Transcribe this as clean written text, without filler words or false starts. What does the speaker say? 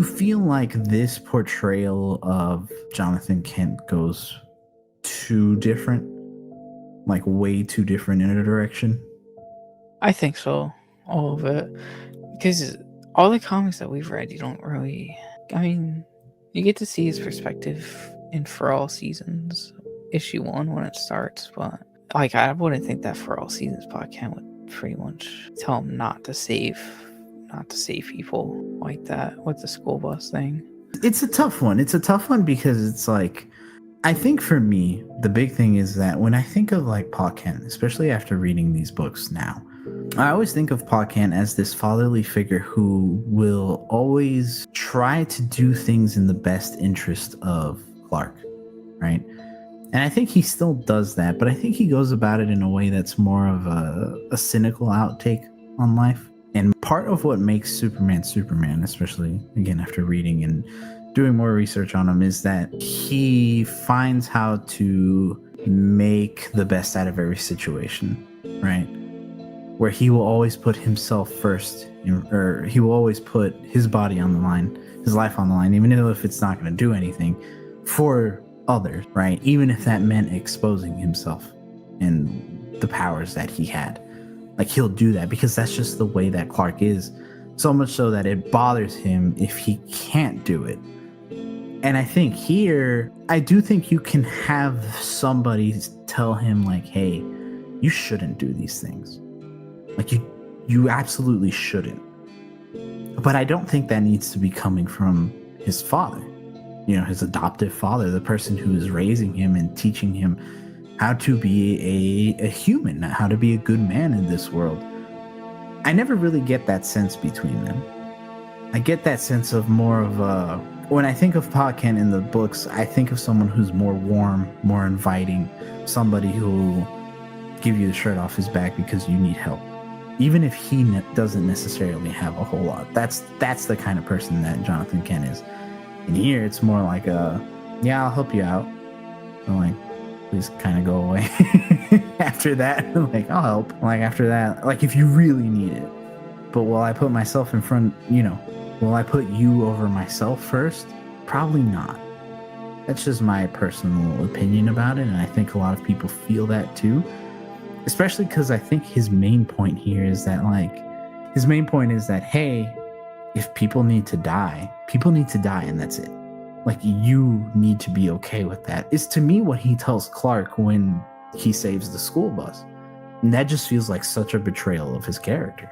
you feel like this portrayal of Jonathan Kent goes too different? Like way too different in a direction? I think so. All of it. Because all the comics that we've read, you don't really. I mean, you get to see his perspective in For All Seasons, issue 1 when it starts, but like I wouldn't think that For All Seasons podcast would pretty much tell him not to save people like that with the school bus thing. It's a tough one. It's a tough one because it's like, I think for me, the big thing is that when I think of like Pa Kent, especially after reading these books now, I always think of Pa Kent as this fatherly figure who will always try to do things in the best interest of Clark, right? And I think he still does that, but I think he goes about it in a way that's more of a cynical outtake on life. And part of what makes Superman, especially again after reading and doing more research on him, is that he finds how to make the best out of every situation, right? Where he will always put himself first, or he will always put his body on the line, his life on the line, even if it's not going to do anything for others, right? Even if that meant exposing himself and the powers that he had. Like, he'll do that because that's just the way that Clark is. So much so that it bothers him if he can't do it. And I think here, I do think you can have somebody tell him, like, hey, you shouldn't do these things. Like, you absolutely shouldn't. But I don't think that needs to be coming from his father, his adoptive father, the person who is raising him and teaching him how to be a human, how to be a good man in this world. I never really get that sense between them. I get that sense of more of a... When I think of Pa Kent in the books, I think of someone who's more warm, more inviting, somebody who will give you the shirt off his back because you need help. Even if he doesn't necessarily have a whole lot. That's the kind of person that Jonathan Kent is. And here, it's more like yeah, I'll help you out. So, like, please kind of go away. After that, like, I'll help. Like, after that, like, if you really need it. But will I put myself in front, will I put you over myself first? Probably not. That's just my personal opinion about it, and I think a lot of people feel that too. Especially because I think his main point here is that, hey, if people need to die, and that's it. Like, you need to be okay with that. Is to me what he tells Clark when he saves the school bus. And that just feels like such a betrayal of his character.